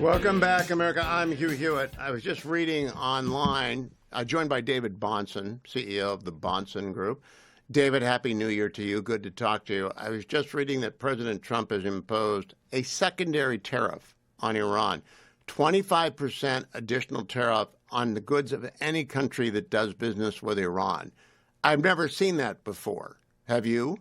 Welcome back, America. I'm Hugh Hewitt. I was just reading online, joined by David Bahnsen, CEO of the Bahnsen Group. David, Happy New Year to you. Good to talk to you. I was just reading that President Trump has imposed a secondary tariff on Iran, 25% additional tariff on the goods of any country that does business with Iran. I've never seen that before. Have you?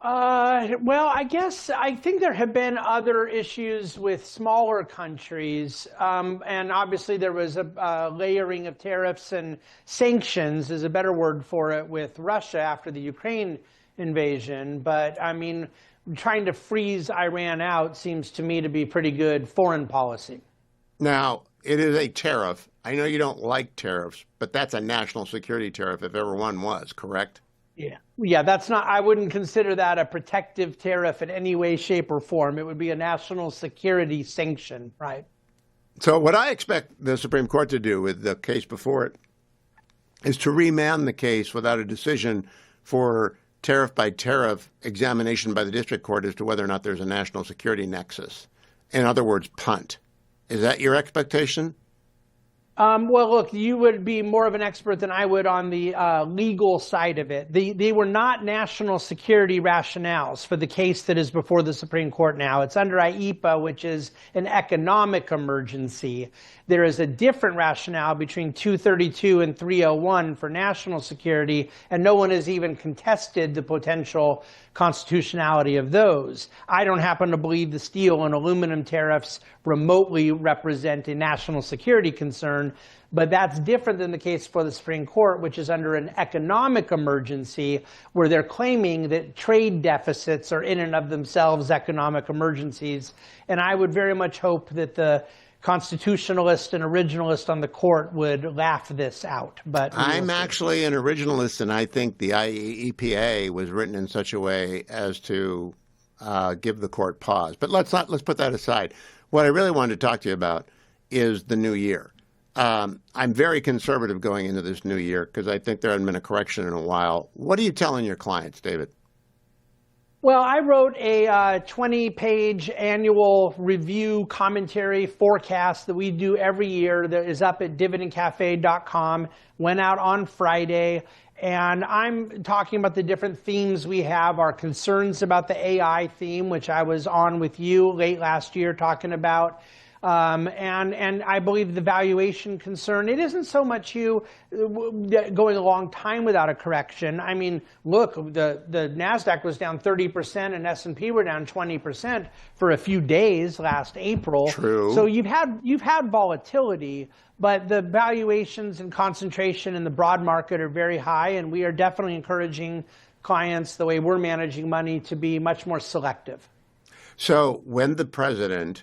Well, I think there have been other issues with smaller countries, and obviously there was a layering of tariffs and sanctions is a better word for it with Russia after the Ukraine invasion. But I mean, trying to freeze Iran out seems to me to be pretty good foreign policy. Now, it is a tariff. I know you don't like tariffs, but that's a national security tariff if ever one was, correct? Yeah, that's not, I wouldn't consider that a protective tariff in any way, shape, or form. It would be a national security sanction, right? So what I expect the Supreme Court to do with the case before it is to remand the case without a decision for tariff by tariff examination by the district court as to whether or not there's a national security nexus. In other words, punt. Is that your expectation? Well, look, you would be more of an expert than I would on the legal side of it. They were not national security rationales for the case that is before the Supreme Court now. It's under IEPA, which is an economic emergency. There is a different rationale between 232 and 301 for national security, and no one has even contested the potential constitutionality of those. I don't happen to believe the steel and aluminum tariffs remotely represent a national security concern, but that's different than the case for the Supreme Court, which is under an economic emergency, where they're claiming that trade deficits are in and of themselves economic emergencies. And I would very much hope that the constitutionalist and originalist on the court would laugh this out. But I'm actually an originalist, and I think the IEPA was written in such a way as to give the court pause. But let's put that aside. What I really wanted to talk to you about is the new year. I'm very conservative going into this new year because I think there hasn't been a correction in a while. What are you telling your clients, David? Well, I wrote a 20-page annual review commentary forecast that we do every year that is up at dividendcafe.com, went out on Friday, and I'm talking about the different themes we have, our concerns about the AI theme, which I was on with you late last year talking about. And I believe the valuation concern, it isn't so much going a long time without a correction. I mean, look, the NASDAQ was down 30% and S&P were down 20% for a few days last April. True. So you've had volatility, but the valuations and concentration in the broad market are very high, and we are definitely encouraging clients, the way we're managing money, to be much more selective. So when the president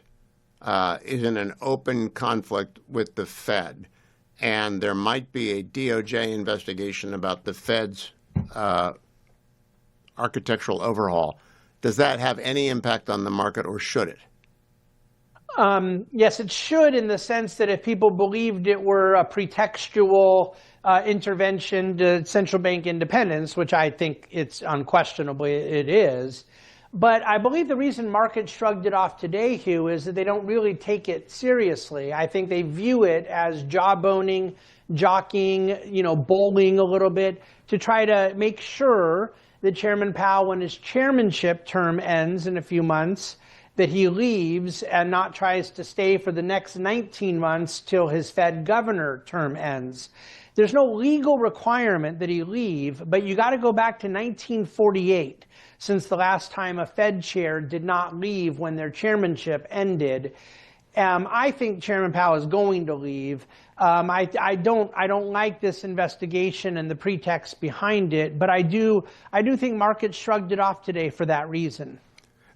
is in an open conflict with the Fed, and there might be a DOJ investigation about the Fed's architectural overhaul, does that have any impact on the market, or should it? Yes, it should, in the sense that if people believed it were a pretextual intervention to central bank independence, which I think it's unquestionably it is. But I believe the reason markets shrugged it off today, Hugh, is that they don't really take it seriously. I think they view it as jawboning, jockeying, bowling a little bit to try to make sure that Chairman Powell, when his chairmanship term ends in a few months, that he leaves and not tries to stay for the next 19 months till his Fed governor term ends. There's no legal requirement that he leave, but you got to go back to 1948. Since the last time a Fed chair did not leave when their chairmanship ended. I think Chairman Powell is going to leave. I don't like this investigation and the pretext behind it, but I do think markets shrugged it off today for that reason.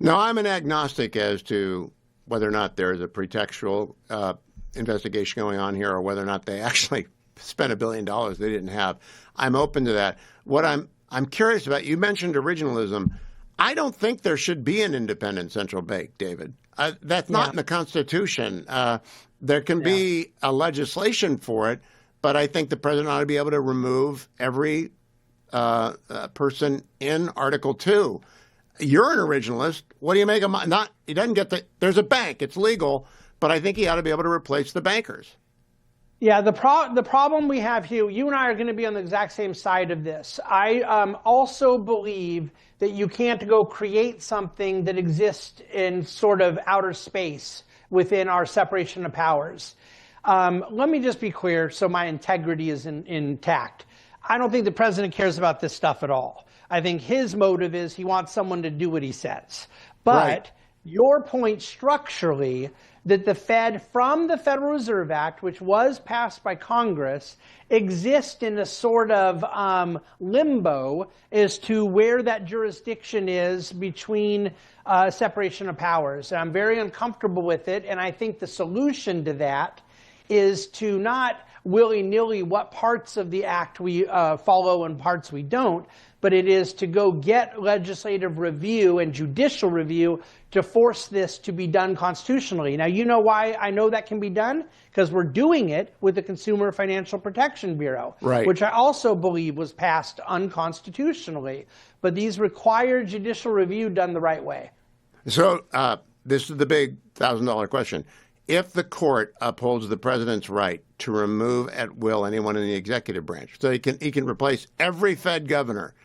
No, I'm an agnostic as to whether or not there is a pretextual investigation going on here, or whether or not they actually spent $1 billion they didn't have. I'm open to that. What I'm curious about, you mentioned originalism. I don't think there should be an independent central bank, David. That's not in the Constitution. There can be a legislation for it, but I think the president ought to be able to remove every person in Article 2. You're an originalist. What do you make of my, not, he doesn't get the, there's a bank, it's legal, but I think he ought to be able to replace the bankers. Yeah, the problem we have, Hugh, you and I are going to be on the exact same side of this. I also believe that you can't go create something that exists in sort of outer space within our separation of powers. Let me just be clear so my integrity is intact. I don't think the president cares about this stuff at all. I think his motive is he wants someone to do what he says. But Right. Your point structurally that the Fed, from the Federal Reserve Act, which was passed by Congress, exist in a sort of limbo as to where that jurisdiction is between separation of powers. And I'm very uncomfortable with it, and I think the solution to that is to not willy-nilly what parts of the act we follow and parts we don't, but it is to go get legislative review and judicial review to force this to be done constitutionally. Now, you know why I know that can be done? Because we're doing it with the Consumer Financial Protection Bureau, Right. which I also believe was passed unconstitutionally. But these require judicial review done the right way. So this is the big $1,000 question. If the court upholds the president's right to remove at will anyone in the executive branch, so he can replace every Fed governor,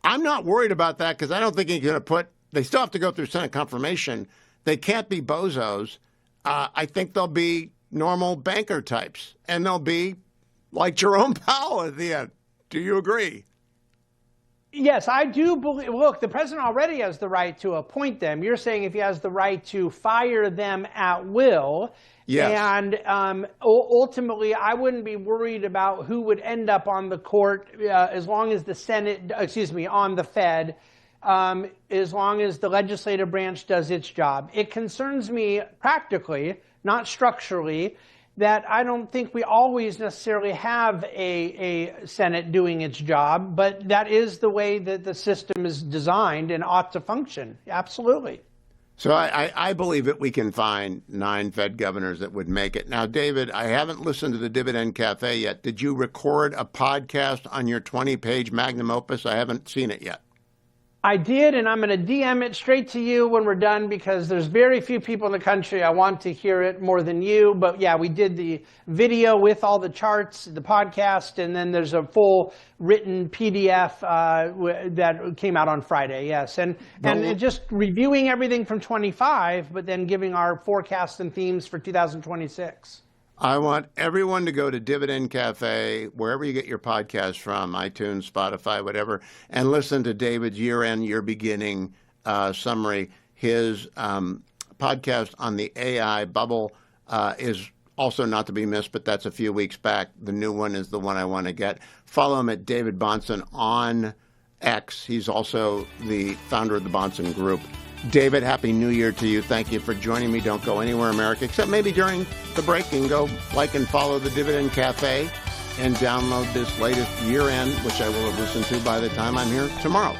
I'm not worried about that because I don't think he's going to put. They still have to go through Senate confirmation. They can't be bozos. I think they'll be normal banker types, and they'll be like Jerome Powell at the end. Do you agree? Yes, I do believe. Look, the president already has the right to appoint them. You're saying if he has the right to fire them at will. Yes. And ultimately, I wouldn't be worried about who would end up on the court as long as the Senate, on the Fed, as long as the legislative branch does its job. It concerns me practically, not structurally, that I don't think we always necessarily have a Senate doing its job, but that is the way that the system is designed and ought to function. Absolutely. So I believe that we can find 9 Fed governors that would make it. Now, David, I haven't listened to the Dividend Cafe yet. Did you record a podcast on your 20-page magnum opus? I haven't seen it yet. I did, and I'm going to DM it straight to you when we're done because there's very few people in the country I want to hear it more than you. But yeah, we did the video with all the charts, the podcast, and then there's a full written PDF that came out on Friday, yes. And just reviewing everything from 25, but then giving our forecasts and themes for 2026. I want everyone to go to Dividend Cafe, wherever you get your podcast from, iTunes, Spotify, whatever, and listen to David's year-end, year-beginning summary. His podcast on the AI bubble is also not to be missed, but that's a few weeks back. The new one is the one I want to get. Follow him at David Bahnsen on X. He's also the founder of the Bahnsen Group. David, Happy New Year to you. Thank you for joining me. Don't go anywhere, America, except maybe during the break. You can go like and follow the Dividend Cafe and download this latest year-end, which I will have listened to by the time I'm here tomorrow.